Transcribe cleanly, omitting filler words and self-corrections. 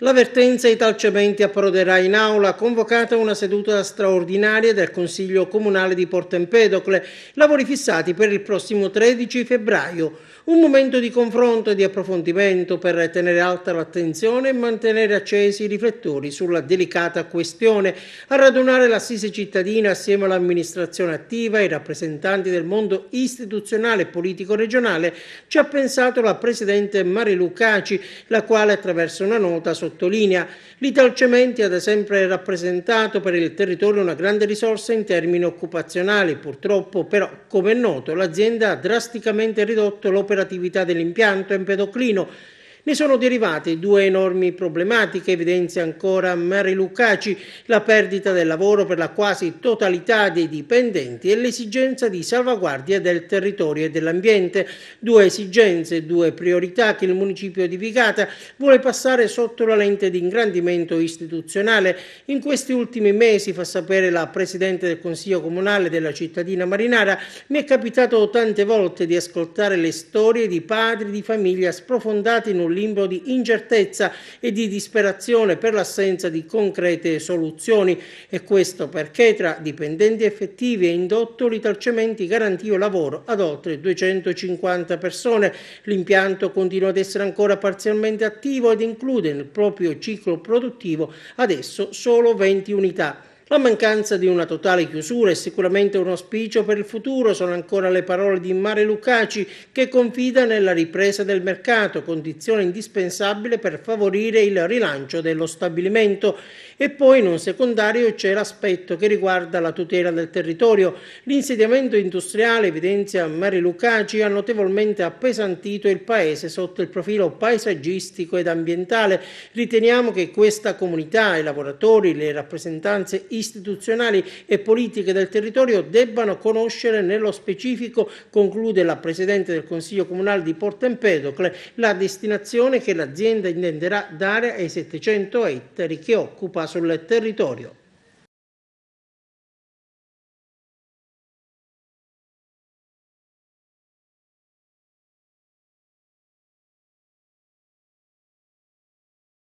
La vertenza Italcementi approderà in aula, convocata una seduta straordinaria del Consiglio Comunale di Porto Empedocle, lavori fissati per il prossimo 13 febbraio. Un momento di confronto e di approfondimento per tenere alta l'attenzione e mantenere accesi i riflettori sulla delicata questione. A radunare l'assise cittadina assieme all'amministrazione attiva e ai rappresentanti del mondo istituzionale e politico regionale ci ha pensato la presidente Marilu Caci, la quale attraverso una nota sottolinea: l'Italcementi ha da sempre rappresentato per il territorio una grande risorsa in termini occupazionali. Purtroppo però, come è noto, l'azienda ha drasticamente ridotto l'operatività dell'impianto empedoclino. Ne sono derivate due enormi problematiche, evidenzia ancora Marilu Caci: la perdita del lavoro per la quasi totalità dei dipendenti e l'esigenza di salvaguardia del territorio e dell'ambiente. Due esigenze, due priorità che il municipio di Vigata vuole passare sotto la lente di ingrandimento istituzionale. In questi ultimi mesi, fa sapere la Presidente del Consiglio Comunale della cittadina marinara, mi è capitato tante volte di ascoltare le storie di padri di famiglia sprofondati in un limbo di incertezza e di disperazione per l'assenza di concrete soluzioni, e questo perché tra dipendenti effettivi e indotto l'Italcementi garantì lavoro ad oltre 250 persone. L'impianto continua ad essere ancora parzialmente attivo ed include nel proprio ciclo produttivo adesso solo 20 unità. La mancanza di una totale chiusura è sicuramente un auspicio per il futuro, sono ancora le parole di Marilu Caci, che confida nella ripresa del mercato, condizione indispensabile per favorire il rilancio dello stabilimento. E poi in un secondario c'è l'aspetto che riguarda la tutela del territorio. L'insediamento industriale, evidenzia Marilu Caci, ha notevolmente appesantito il paese sotto il profilo paesaggistico ed ambientale. Riteniamo che questa comunità, i lavoratori, le rappresentanze istituzionali e politiche del territorio debbano conoscere nello specifico, conclude la Presidente del Consiglio Comunale di Porto Empedocle, la destinazione che l'azienda intenderà dare ai 700 ettari che occupa sul territorio.